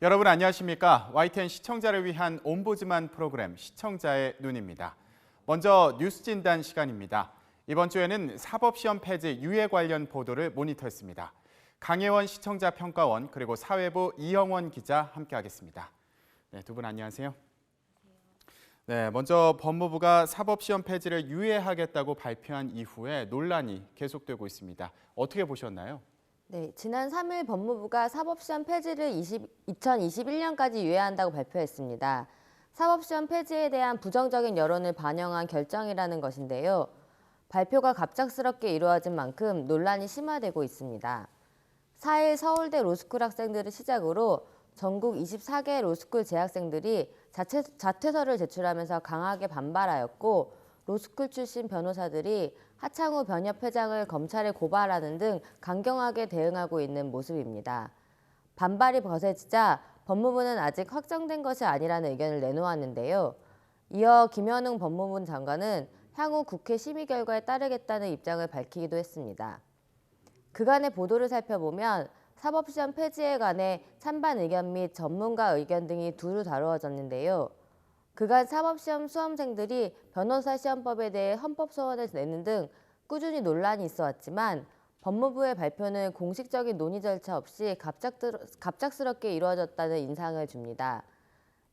여러분 안녕하십니까? YTN 시청자를 위한 옴부즈만 프로그램 시청자의 눈입니다. 먼저 뉴스 진단 시간입니다. 이번 주에는 사법시험 폐지 유예 관련 보도를 모니터했습니다. 강혜원 시청자 평가원 그리고 사회부 이영원 기자 함께하겠습니다. 네, 두 분 안녕하세요. 네, 먼저 법무부가 사법시험 폐지를 유예하겠다고 발표한 이후에 논란이 계속되고 있습니다. 어떻게 보셨나요? 네, 지난 3일 법무부가 사법시험 폐지를 2021년까지 유예한다고 발표했습니다. 사법시험 폐지에 대한 부정적인 여론을 반영한 결정이라는 것인데요. 발표가 갑작스럽게 이루어진 만큼 논란이 심화되고 있습니다. 4일 서울대 로스쿨 학생들을 시작으로 전국 24개 로스쿨 재학생들이 자퇴서를 제출하면서 강하게 반발하였고, 로스쿨 출신 변호사들이 하창우 변협회장을 검찰에 고발하는 등 강경하게 대응하고 있는 모습입니다. 반발이 거세지자 법무부는 아직 확정된 것이 아니라는 의견을 내놓았는데요. 이어 김현웅 법무부 장관은 향후 국회 심의 결과에 따르겠다는 입장을 밝히기도 했습니다. 그간의 보도를 살펴보면 사법시험 폐지에 관해 찬반 의견 및 전문가 의견 등이 두루 다루어졌는데요. 그간 사법시험 수험생들이 변호사 시험법에 대해 헌법소원을 내는 등 꾸준히 논란이 있어왔지만 법무부의 발표는 공식적인 논의 절차 없이 갑작스럽게 이루어졌다는 인상을 줍니다.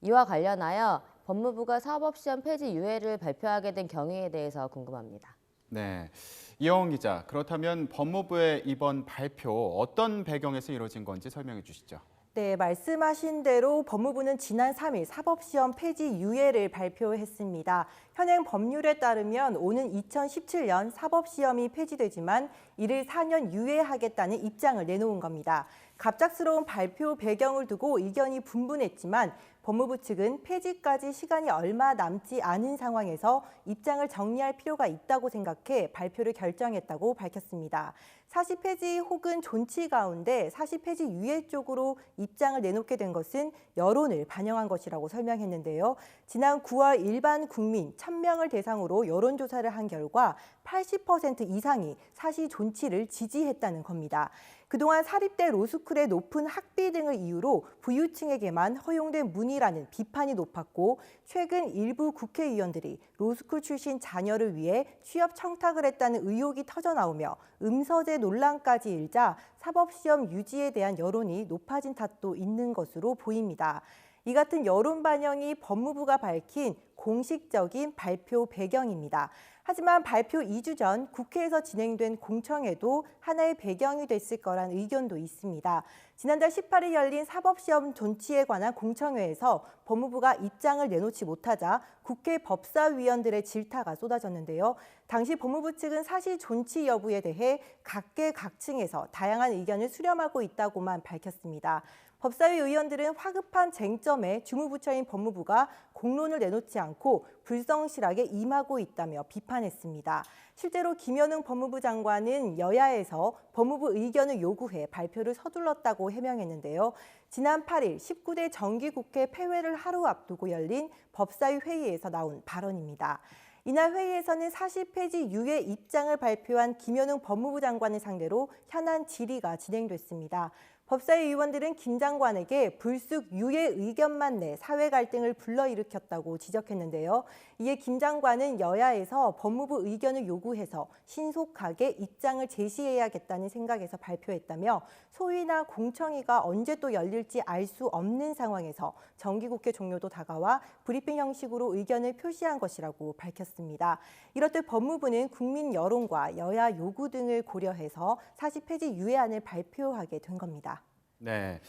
이와 관련하여 법무부가 사법시험 폐지 유예를 발표하게 된 경위에 대해서 궁금합니다. 네, 이영원 기자, 그렇다면 법무부의 이번 발표 어떤 배경에서 이루어진 건지 설명해 주시죠. 네, 말씀하신 대로 법무부는 지난 3일 사법시험 폐지 유예를 발표했습니다. 현행 법률에 따르면 오는 2017년 사법시험이 폐지되지만 이를 4년 유예하겠다는 입장을 내놓은 겁니다. 갑작스러운 발표 배경을 두고 의견이 분분했지만 법무부 측은 폐지까지 시간이 얼마 남지 않은 상황에서 입장을 정리할 필요가 있다고 생각해 발표를 결정했다고 밝혔습니다. 사시 폐지 혹은 존치 가운데 사시 폐지 유예 쪽으로 입장을 내놓게 된 것은 여론을 반영한 것이라고 설명했는데요. 지난 9월 일반 국민 1,000명을 대상으로 여론조사를 한 결과 80% 이상이 사시 존치를 지지했다는 겁니다. 그동안 사립대 로스쿨의 높은 학비 등을 이유로 부유층에게만 허용된 문이라는 비판이 높았고, 최근 일부 국회의원들이 로스쿨 출신 자녀를 위해 취업 청탁을 했다는 의혹이 터져나오며 음서제 논란까지 일자 사법시험 유지에 대한 여론이 높아진 탓도 있는 것으로 보입니다. 이 같은 여론 반영이 법무부가 밝힌 공식적인 발표 배경입니다. 하지만 발표 2주 전 국회에서 진행된 공청회도 하나의 배경이 됐을 거란 의견도 있습니다. 지난달 18일 열린 사법시험 존치에 관한 공청회에서 법무부가 입장을 내놓지 못하자 국회 법사위원들의 질타가 쏟아졌는데요. 당시 법무부 측은 사실 존치 여부에 대해 각계각층에서 다양한 의견을 수렴하고 있다고만 밝혔습니다. 법사위 의원들은 화급한 쟁점에 주무부처인 법무부가 공론을 내놓지 않고 불성실하게 임하고 있다며 비판했습니다. 실제로 김현웅 법무부 장관은 여야에서 법무부 의견을 요구해 발표를 서둘렀다고 해명했는데요. 지난 8일 19대 정기국회 폐회를 하루 앞두고 열린 법사위 회의에서 나온 발언입니다. 이날 회의에서는 사시 폐지 유예 입장을 발표한 김현웅 법무부 장관을 상대로 현안 질의가 진행됐습니다. 법사위 의원들은 김 장관에게 불쑥 유예 의견만 내 사회 갈등을 불러일으켰다고 지적했는데요. 이에 김 장관은 여야에서 법무부 의견을 요구해서 신속하게 입장을 제시해야겠다는 생각에서 발표했다며, 소위나 공청회가 언제 또 열릴지 알 수 없는 상황에서 정기국회 종료도 다가와 브리핑 형식으로 의견을 표시한 것이라고 밝혔습니다. 이렇듯 법무부는 국민 여론과 여야 요구 등을 고려해서 사시 폐지 유예안을 발표하게 된 겁니다. 네,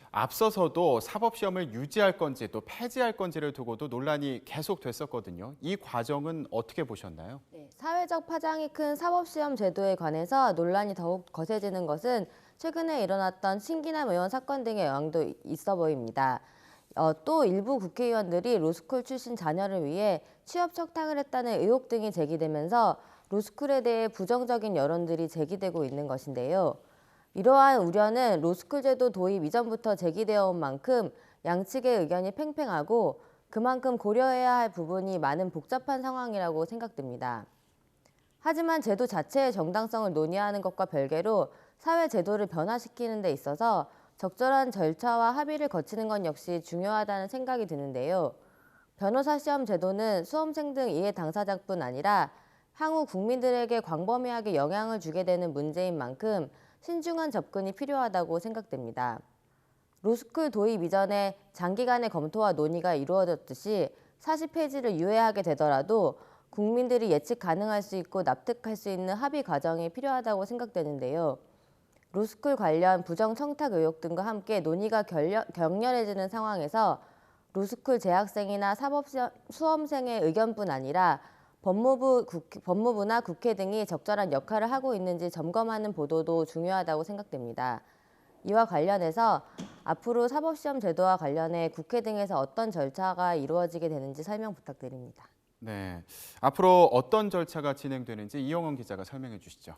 앞서서도 사법시험을 유지할 건지 또 폐지할 건지를 두고도 논란이 계속 됐었거든요. 이 과정은 어떻게 보셨나요? 네, 사회적 파장이 큰 사법시험 제도에 관해서 논란이 더욱 거세지는 것은 최근에 일어났던 신기남 의원 사건 등의 영향도 있어 보입니다. 또 일부 국회의원들이 로스쿨 출신 자녀를 위해 취업 청탁을 했다는 의혹 등이 제기되면서 로스쿨에 대해 부정적인 여론들이 제기되고 있는 것인데요. 이러한 우려는 로스쿨 제도 도입 이전부터 제기되어 온 만큼 양측의 의견이 팽팽하고 그만큼 고려해야 할 부분이 많은 복잡한 상황이라고 생각됩니다. 하지만 제도 자체의 정당성을 논의하는 것과 별개로 사회 제도를 변화시키는 데 있어서 적절한 절차와 합의를 거치는 건 역시 중요하다는 생각이 드는데요. 변호사 시험 제도는 수험생 등 이해 당사자뿐 아니라 향후 국민들에게 광범위하게 영향을 주게 되는 문제인 만큼 신중한 접근이 필요하다고 생각됩니다. 로스쿨 도입 이전에 장기간의 검토와 논의가 이루어졌듯이 40페이지를 유예하게 되더라도 국민들이 예측 가능할 수 있고 납득할 수 있는 합의 과정이 필요하다고 생각되는데요. 로스쿨 관련 부정 청탁 의혹 등과 함께 논의가 격렬해지는 상황에서 로스쿨 재학생이나 수험생의 의견뿐 아니라 법무부나 국회 등이 적절한 역할을 하고 있는지 점검하는 보도도 중요하다고 생각됩니다. 이와 관련해서 앞으로 사법시험 제도와 관련해 국회 등에서 어떤 절차가 이루어지게 되는지 설명 부탁드립니다. 네, 앞으로 어떤 절차가 진행되는지 이영원 기자가 설명해 주시죠.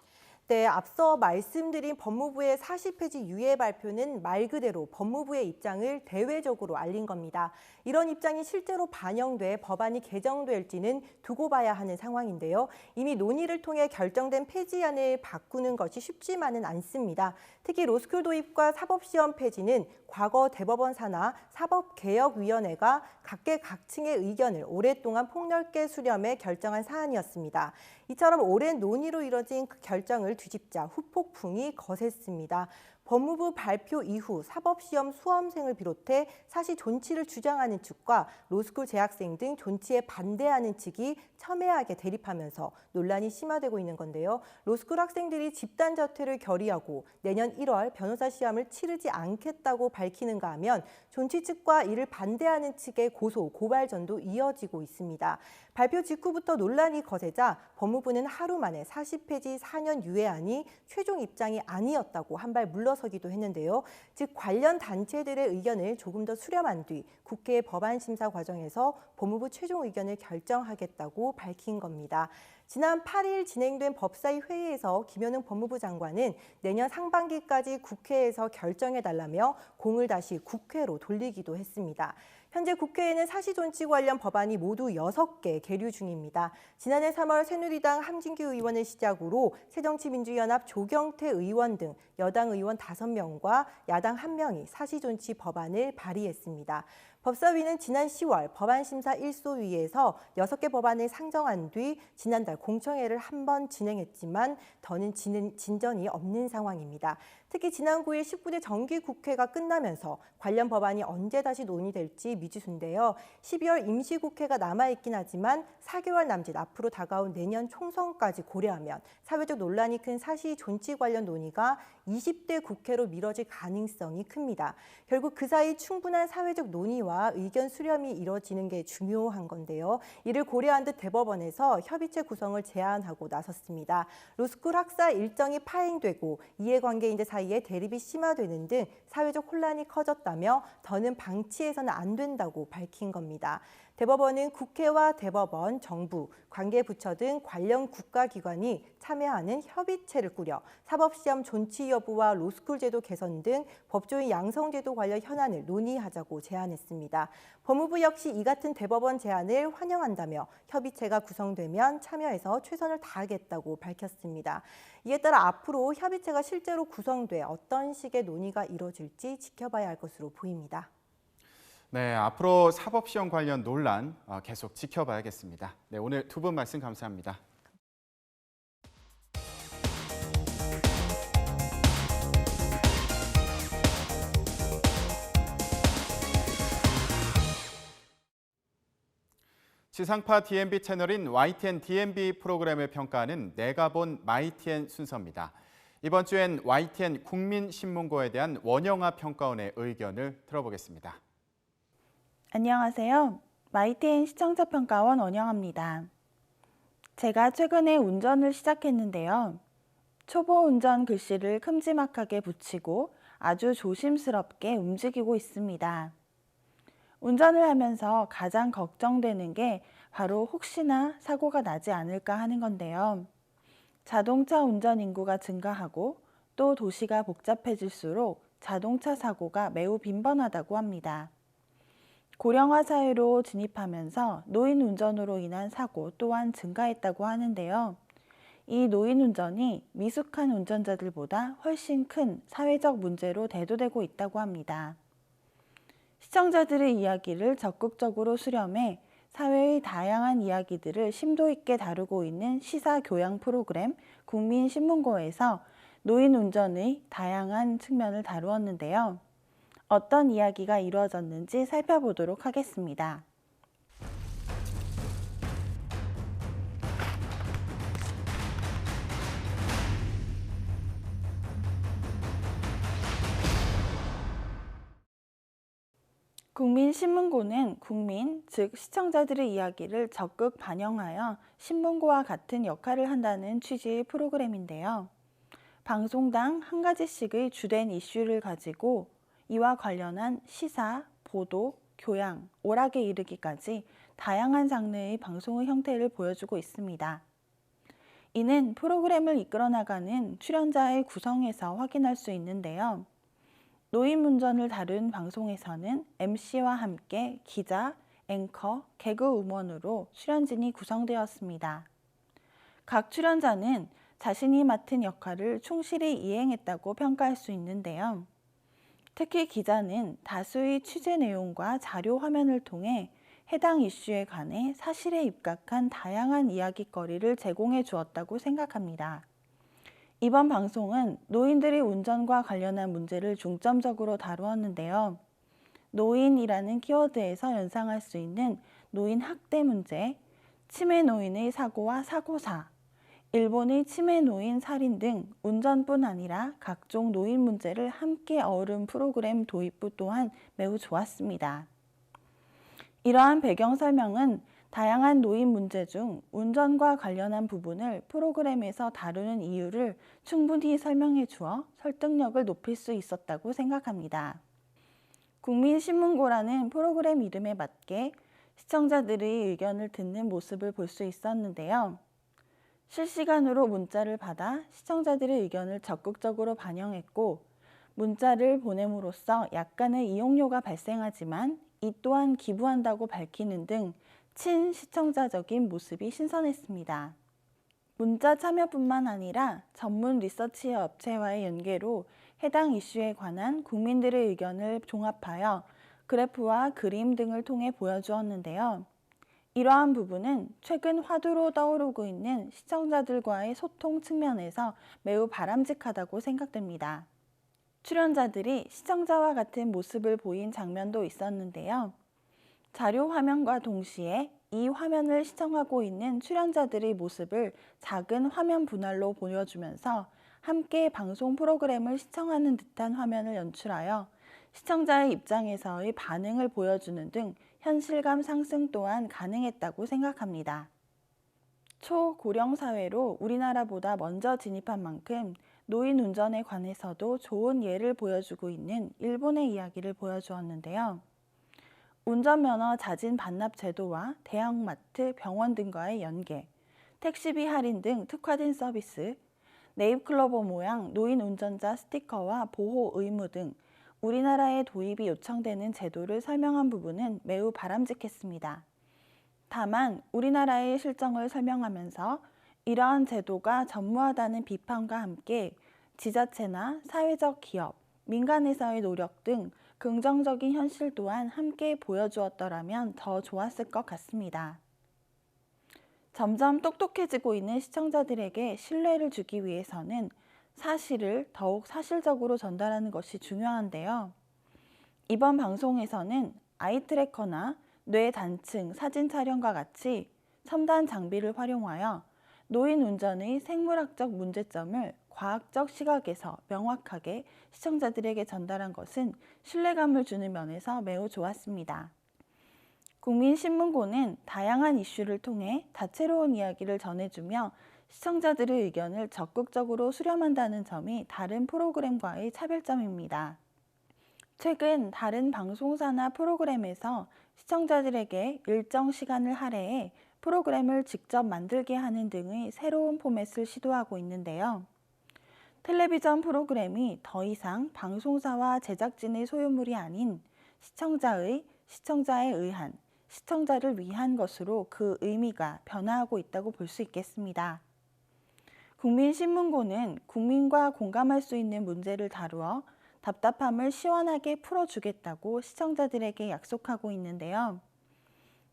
네, 앞서 말씀드린 법무부의 40페이지 유예 발표는 말 그대로 법무부의 입장을 대외적으로 알린 겁니다. 이런 입장이 실제로 반영돼 법안이 개정될지는 두고 봐야 하는 상황인데요. 이미 논의를 통해 결정된 폐지안을 바꾸는 것이 쉽지만은 않습니다. 특히 로스쿨 도입과 사법시험 폐지는 과거 대법원 산하 사법개혁위원회가 각계각층의 의견을 오랫동안 폭넓게 수렴해 결정한 사안이었습니다. 이처럼 오랜 논의로 이뤄진 그 결정을 뒤집자 후폭풍이 거셌습니다. 법무부 발표 이후 사법시험 수험생을 비롯해 사시 존치를 주장하는 측과 로스쿨 재학생 등 존치에 반대하는 측이 첨예하게 대립하면서 논란이 심화되고 있는 건데요. 로스쿨 학생들이 집단 자퇴를 결의하고 내년 1월 변호사 시험을 치르지 않겠다고 밝히는가 하면 존치 측과 이를 반대하는 측의 고소, 고발전도 이어지고 있습니다. 발표 직후부터 논란이 거세자 법무부는 하루 만에 40페이지 4년 유예안이 최종 입장이 아니었다고 한 발 물러서기도 했는데요. 즉 관련 단체들의 의견을 조금 더 수렴한 뒤 국회 법안 심사 과정에서 법무부 최종 의견을 결정하겠다고 밝힌 겁니다. 지난 8일 진행된 법사위 회의에서 김현웅 법무부 장관은 내년 상반기까지 국회에서 결정해달라며 공을 다시 국회로 돌리기도 했습니다. 현재 국회에는 사시존치 관련 법안이 모두 6개 계류 중입니다. 지난해 3월 새누리당 함진규 의원을 시작으로 새정치민주연합 조경태 의원 등 여당 의원 5명과 야당 1명이 사시존치 법안을 발의했습니다. 법사위는 지난 10월 법안심사 1소위에서 6개 법안을 상정한 뒤 지난달 공청회를 한 번 진행했지만 더는 진전이 없는 상황입니다. 특히 지난 9일 19대 정기국회가 끝나면서 관련 법안이 언제 다시 논의될지 미지수인데요. 12월 임시국회가 남아있긴 하지만 4개월 남짓 앞으로 다가온 내년 총선까지 고려하면 사회적 논란이 큰 사시 존치 관련 논의가 20대 국회로 미뤄질 가능성이 큽니다. 결국 그 사이 충분한 사회적 논의와 의견 수렴이 이뤄지는 게 중요한 건데요. 이를 고려한 듯 대법원에서 협의체 구성을 제안하고 나섰습니다. 로스쿨 학사 일정이 파행되고 이해관계인들 사이에 대립이 심화되는 등 사회적 혼란이 커졌다며 더는 방치해서는 안 된다고 밝힌 겁니다. 대법원은 국회와 대법원, 정부, 관계부처 등 관련 국가기관이 참여하는 협의체를 꾸려 사법시험 존치 여부와 로스쿨 제도 개선 등 법조인 양성제도 관련 현안을 논의하자고 제안했습니다. 법무부 역시 이 같은 대법원 제안을 환영한다며 협의체가 구성되면 참여해서 최선을 다하겠다고 밝혔습니다. 이에 따라 앞으로 협의체가 실제로 구성돼 어떤 식의 논의가 이뤄질지 지켜봐야 할 것으로 보입니다. 네, 앞으로 사법시험 관련 논란 계속 지켜봐야겠습니다. 네, 오늘 두 분 말씀 감사합니다. 지상파 DMB 채널인 YTN DMB 프로그램을 평가하는 내가 본 마이TN 순서입니다. 이번 주엔 YTN 국민신문고에 대한 원영아 평가원의 의견을 들어보겠습니다. 안녕하세요. 마이TN 시청자평가원 원영아입니다. 제가 최근에 운전을 시작했는데요. 초보 운전 글씨를 큼지막하게 붙이고 아주 조심스럽게 움직이고 있습니다. 운전을 하면서 가장 걱정되는 게 바로 혹시나 사고가 나지 않을까 하는 건데요. 자동차 운전 인구가 증가하고 또 도시가 복잡해질수록 자동차 사고가 매우 빈번하다고 합니다. 고령화 사회로 진입하면서 노인 운전으로 인한 사고 또한 증가했다고 하는데요. 이 노인 운전이 미숙한 운전자들보다 훨씬 큰 사회적 문제로 대두되고 있다고 합니다. 시청자들의 이야기를 적극적으로 수렴해 사회의 다양한 이야기들을 심도 있게 다루고 있는 시사 교양 프로그램 국민신문고에서 노인 운전의 다양한 측면을 다루었는데요. 어떤 이야기가 이루어졌는지 살펴보도록 하겠습니다. 국민신문고는 국민, 즉 시청자들의 이야기를 적극 반영하여 신문고와 같은 역할을 한다는 취지의 프로그램인데요. 방송당 한 가지씩의 주된 이슈를 가지고 이와 관련한 시사, 보도, 교양, 오락에 이르기까지 다양한 장르의 방송의 형태를 보여주고 있습니다. 이는 프로그램을 이끌어 나가는 출연자의 구성에서 확인할 수 있는데요. 노인 운전을 다룬 방송에서는 MC와 함께 기자, 앵커, 개그우먼으로 출연진이 구성되었습니다. 각 출연자는 자신이 맡은 역할을 충실히 이행했다고 평가할 수 있는데요. 특히 기자는 다수의 취재 내용과 자료 화면을 통해 해당 이슈에 관해 사실에 입각한 다양한 이야깃거리를 제공해 주었다고 생각합니다. 이번 방송은 노인들의 운전과 관련한 문제를 중점적으로 다루었는데요. 노인이라는 키워드에서 연상할 수 있는 노인 학대 문제, 치매 노인의 사고와 사고사, 일본의 치매 노인 살인 등 운전뿐 아니라 각종 노인 문제를 함께 어우른 프로그램 도입부 또한 매우 좋았습니다. 이러한 배경 설명은 다양한 노인 문제 중 운전과 관련한 부분을 프로그램에서 다루는 이유를 충분히 설명해 주어 설득력을 높일 수 있었다고 생각합니다. 국민신문고라는 프로그램 이름에 맞게 시청자들의 의견을 듣는 모습을 볼 수 있었는데요. 실시간으로 문자를 받아 시청자들의 의견을 적극적으로 반영했고 문자를 보냄으로써 약간의 이용료가 발생하지만 이 또한 기부한다고 밝히는 등 친시청자적인 모습이 신선했습니다. 문자 참여뿐만 아니라 전문 리서치 업체와의 연계로 해당 이슈에 관한 국민들의 의견을 종합하여 그래프와 그림 등을 통해 보여주었는데요. 이러한 부분은 최근 화두로 떠오르고 있는 시청자들과의 소통 측면에서 매우 바람직하다고 생각됩니다. 출연자들이 시청자와 같은 모습을 보인 장면도 있었는데요. 자료 화면과 동시에 이 화면을 시청하고 있는 출연자들의 모습을 작은 화면 분할로 보여주면서 함께 방송 프로그램을 시청하는 듯한 화면을 연출하여 시청자의 입장에서의 반응을 보여주는 등 현실감 상승 또한 가능했다고 생각합니다. 초고령 사회로 우리나라보다 먼저 진입한 만큼 노인 운전에 관해서도 좋은 예를 보여주고 있는 일본의 이야기를 보여주었는데요. 운전면허 자진 반납 제도와 대형마트, 병원 등과의 연계, 택시비 할인 등 특화된 서비스, 네잎클로버 모양 노인 운전자 스티커와 보호 의무 등 우리나라에 도입이 요청되는 제도를 설명한 부분은 매우 바람직했습니다. 다만 우리나라의 실정을 설명하면서 이러한 제도가 전무하다는 비판과 함께 지자체나 사회적 기업, 민간에서의 노력 등 긍정적인 현실 또한 함께 보여주었더라면 더 좋았을 것 같습니다. 점점 똑똑해지고 있는 시청자들에게 신뢰를 주기 위해서는 사실을 더욱 사실적으로 전달하는 것이 중요한데요. 이번 방송에서는 아이 트래커나 뇌 단층 사진 촬영과 같이 첨단 장비를 활용하여 노인 운전의 생물학적 문제점을 과학적 시각에서 명확하게 시청자들에게 전달한 것은 신뢰감을 주는 면에서 매우 좋았습니다. 국민신문고는 다양한 이슈를 통해 다채로운 이야기를 전해주며 시청자들의 의견을 적극적으로 수렴한다는 점이 다른 프로그램과의 차별점입니다. 최근 다른 방송사나 프로그램에서 시청자들에게 일정 시간을 할애해 프로그램을 직접 만들게 하는 등의 새로운 포맷을 시도하고 있는데요. 텔레비전 프로그램이 더 이상 방송사와 제작진의 소유물이 아닌 시청자에 의한, 시청자를 위한 것으로 그 의미가 변화하고 있다고 볼 수 있겠습니다. 국민신문고는 국민과 공감할 수 있는 문제를 다루어 답답함을 시원하게 풀어주겠다고 시청자들에게 약속하고 있는데요.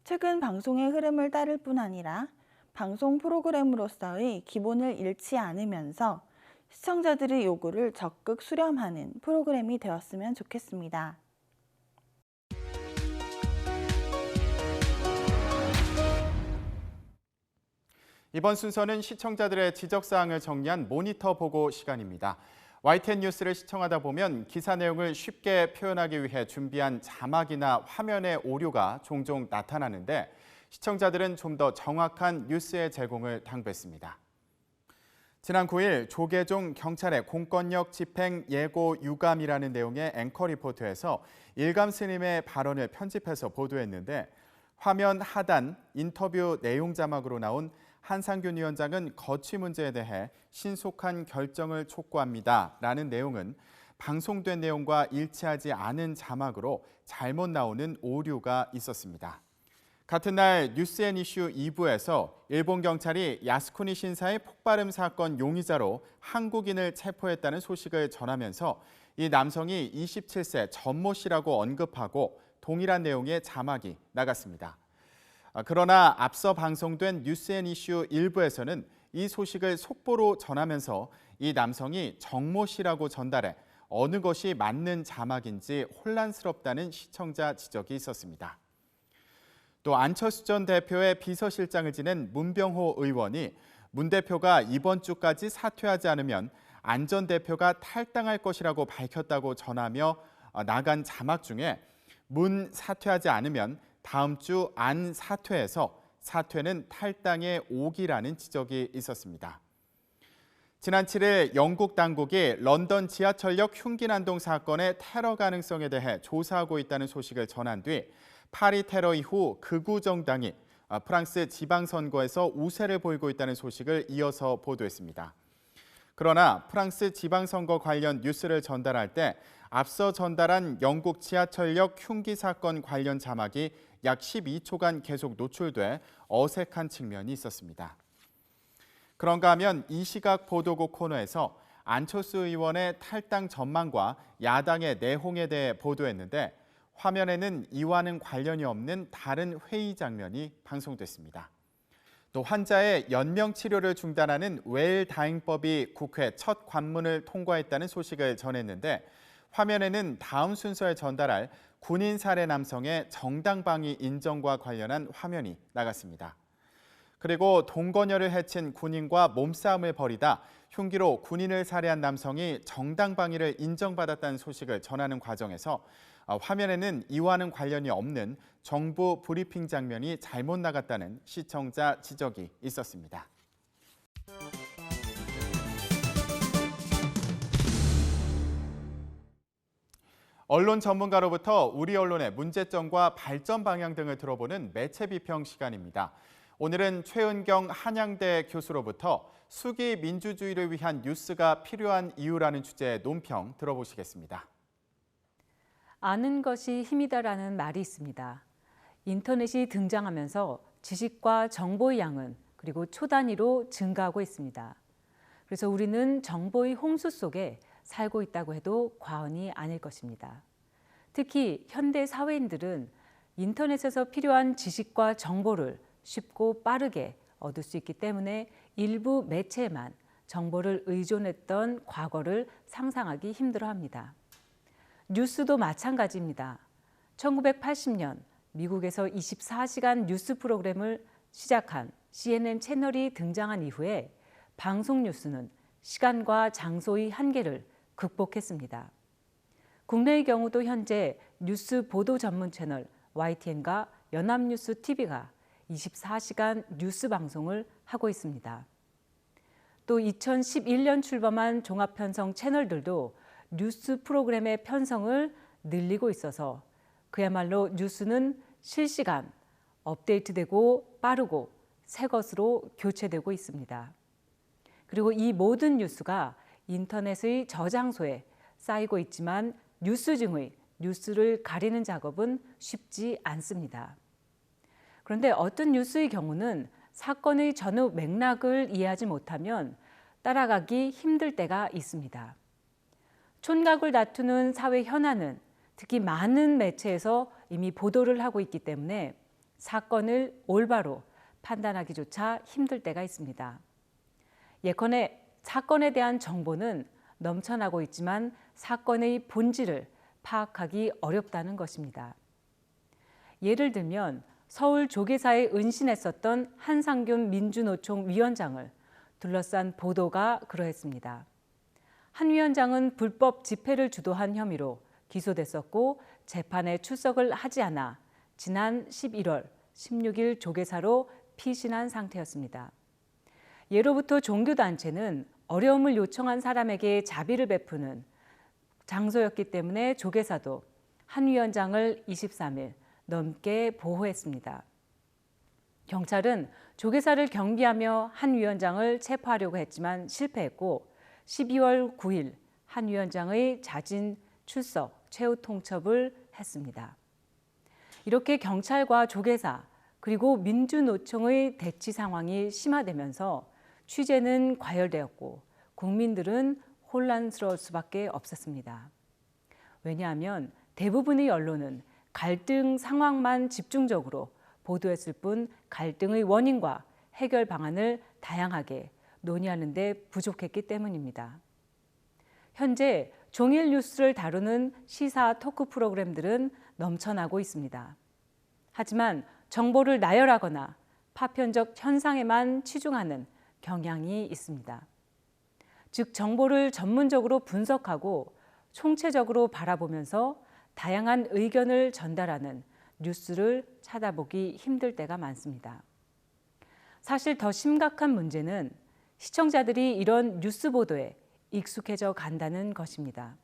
최근 방송의 흐름을 따를 뿐 아니라 방송 프로그램으로서의 기본을 잃지 않으면서 시청자들의 요구를 적극 수렴하는 프로그램이 되었으면 좋겠습니다. 이번 순서는 시청자들의 지적사항을 정리한 모니터 보고 시간입니다. YTN 뉴스를 시청하다 보면 기사 내용을 쉽게 표현하기 위해 준비한 자막이나 화면의 오류가 종종 나타나는데 시청자들은 좀 더 정확한 뉴스의 제공을 당부했습니다. 지난 9일 조계종 경찰의 공권력 집행 예고 유감이라는 내용의 앵커 리포트에서 일감 스님의 발언을 편집해서 보도했는데 화면 하단 인터뷰 내용 자막으로 나온 한상균 위원장은 거취 문제에 대해 신속한 결정을 촉구합니다. 라는 내용은 방송된 내용과 일치하지 않은 자막으로 잘못 나오는 오류가 있었습니다. 같은 날 뉴스앤이슈 2부에서 일본 경찰이 야스쿠니 신사의 폭발음 사건 용의자로 한국인을 체포했다는 소식을 전하면서 이 남성이 27세 전모 씨라고 언급하고 동일한 내용의 자막이 나갔습니다. 그러나 앞서 방송된 뉴스앤이슈 1부에서는 이 소식을 속보로 전하면서 이 남성이 정모 씨라고 전달해 어느 것이 맞는 자막인지 혼란스럽다는 시청자 지적이 있었습니다. 또 안철수 전 대표의 비서실장을 지낸 문병호 의원이 문 대표가 이번 주까지 사퇴하지 않으면 안 전 대표가 탈당할 것이라고 밝혔다고 전하며 나간 자막 중에 문 사퇴하지 않으면 다음 주 안 사퇴해서 사퇴는 탈당의 오기라는 지적이 있었습니다. 지난 7일 영국 당국이 런던 지하철역 흉기난동 사건의 테러 가능성에 대해 조사하고 있다는 소식을 전한 뒤 파리 테러 이후 극우 정당이 프랑스 지방선거에서 우세를 보이고 있다는 소식을 이어서 보도했습니다. 그러나 프랑스 지방선거 관련 뉴스를 전달할 때 앞서 전달한 영국 지하철역 흉기 사건 관련 자막이 약 12초간 계속 노출돼 어색한 측면이 있었습니다. 그런가 하면 이 시각 보도국 코너에서 안철수 의원의 탈당 전망과 야당의 내홍에 대해 보도했는데 화면에는 이와는 관련이 없는 다른 회의 장면이 방송됐습니다. 또 환자의 연명 치료를 중단하는 웰 다행법이 국회 첫 관문을 통과했다는 소식을 전했는데 화면에는 다음 순서에 전달할 군인 살해 남성의 정당방위 인정과 관련한 화면이 나갔습니다. 그리고 동거녀를 해친 군인과 몸싸움을 벌이다 흉기로 군인을 살해한 남성이 정당방위를 인정받았다는 소식을 전하는 과정에서 화면에는 이와는 관련이 없는 정부 브리핑 장면이 잘못 나갔다는 시청자 지적이 있었습니다. 언론 전문가로부터 우리 언론의 문제점과 발전 방향 등을 들어보는 매체 비평 시간입니다. 오늘은 최은경 한양대 교수로부터 수기 민주주의를 위한 뉴스가 필요한 이유라는 주제의 논평 들어보시겠습니다. 아는 것이 힘이다라는 말이 있습니다. 인터넷이 등장하면서 지식과 정보의 양은 그리고 초단위로 증가하고 있습니다. 그래서 우리는 정보의 홍수 속에 살고 있다고 해도 과언이 아닐 것입니다. 특히 현대 사회인들은 인터넷에서 필요한 지식과 정보를 쉽고 빠르게 얻을 수 있기 때문에 일부 매체에만 정보를 의존했던 과거를 상상하기 힘들어합니다. 뉴스도 마찬가지입니다. 1980년 미국에서 24시간 뉴스 프로그램을 시작한 CNN 채널이 등장한 이후에 방송 뉴스는 시간과 장소의 한계를 극복했습니다. 국내의 경우도 현재 뉴스 보도 전문 채널 YTN과 연합뉴스 TV가 24시간 뉴스 방송을 하고 있습니다. 또 2011년 출범한 종합편성 채널들도 뉴스 프로그램의 편성을 늘리고 있어서 그야말로 뉴스는 실시간, 업데이트되고 빠르고 새 것으로 교체되고 있습니다. 그리고 이 모든 뉴스가 인터넷의 저장소에 쌓이고 있지만 뉴스증의 뉴스를 가리는 작업은 쉽지 않습니다. 그런데 어떤 뉴스의 경우는 사건의 전후 맥락을 이해하지 못하면 따라가기 힘들 때가 있습니다. 촌각을 다투는 사회 현안은 특히 많은 매체에서 이미 보도를 하고 있기 때문에 사건을 올바로 판단하기조차 힘들 때가 있습니다. 예컨대 사건에 대한 정보는 넘쳐나고 있지만 사건의 본질을 파악하기 어렵다는 것입니다. 예를 들면 서울 조계사에 은신했었던 한상균 민주노총 위원장을 둘러싼 보도가 그러했습니다. 한 위원장은 불법 집회를 주도한 혐의로 기소됐었고 재판에 출석을 하지 않아 지난 11월 16일 조계사로 피신한 상태였습니다. 예로부터 종교단체는 어려움을 요청한 사람에게 자비를 베푸는 장소였기 때문에 조계사도 한 위원장을 23일 넘게 보호했습니다. 경찰은 조계사를 경비하며 한 위원장을 체포하려고 했지만 실패했고 12월 9일 한 위원장의 자진 출석, 최후 통첩을 했습니다. 이렇게 경찰과 조계사 그리고 민주노총의 대치 상황이 심화되면서 취재는 과열되었고 국민들은 혼란스러울 수밖에 없었습니다. 왜냐하면 대부분의 언론은 갈등 상황만 집중적으로 보도했을 뿐 갈등의 원인과 해결 방안을 다양하게 논의하는 데 부족했기 때문입니다. 현재 종일 뉴스를 다루는 시사 토크 프로그램들은 넘쳐나고 있습니다. 하지만 정보를 나열하거나 파편적 현상에만 치중하는 경향이 있습니다. 즉 정보를 전문적으로 분석하고 총체적으로 바라보면서 다양한 의견을 전달하는 뉴스를 찾아보기 힘들 때가 많습니다. 사실 더 심각한 문제는 시청자들이 이런 뉴스 보도에 익숙해져 간다는 것입니다.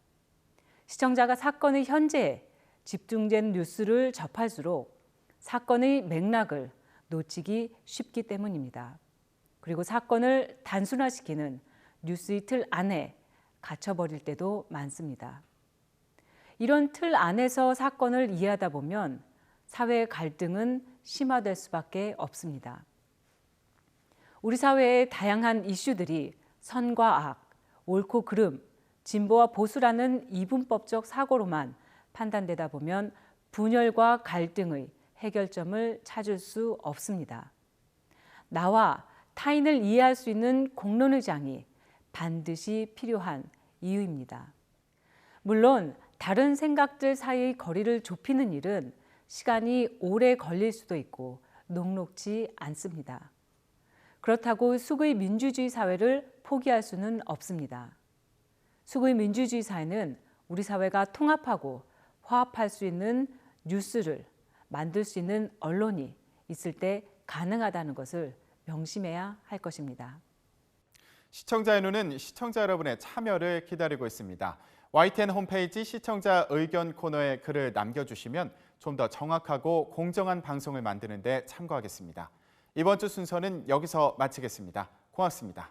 시청자가 사건의 현재에 집중된 뉴스를 접할수록 사건의 맥락을 놓치기 쉽기 때문입니다. 그리고 사건을 단순화시키는 뉴스의 틀 안에 갇혀버릴 때도 많습니다. 이런 틀 안에서 사건을 이해하다 보면 사회 갈등은 심화될 수밖에 없습니다. 우리 사회의 다양한 이슈들이 선과 악, 옳고 그름, 진보와 보수라는 이분법적 사고로만 판단되다 보면 분열과 갈등의 해결점을 찾을 수 없습니다. 나와 타인을 이해할 수 있는 공론의 장이 반드시 필요한 이유입니다. 물론 다른 생각들 사이의 거리를 좁히는 일은 시간이 오래 걸릴 수도 있고 녹록지 않습니다. 그렇다고 수구의 민주주의 사회를 포기할 수는 없습니다. 수구의 민주주의 사회는 우리 사회가 통합하고 화합할 수 있는 뉴스를 만들 수 있는 언론이 있을 때 가능하다는 것을 명심해야 할 것입니다. 시청자의 눈은 시청자 여러분의 참여를 기다리고 있습니다. YTN 홈페이지 시청자 의견 코너에 글을 남겨주시면 좀 더 정확하고 공정한 방송을 만드는 데 참고하겠습니다. 이번 주 순서는 여기서 마치겠습니다. 고맙습니다.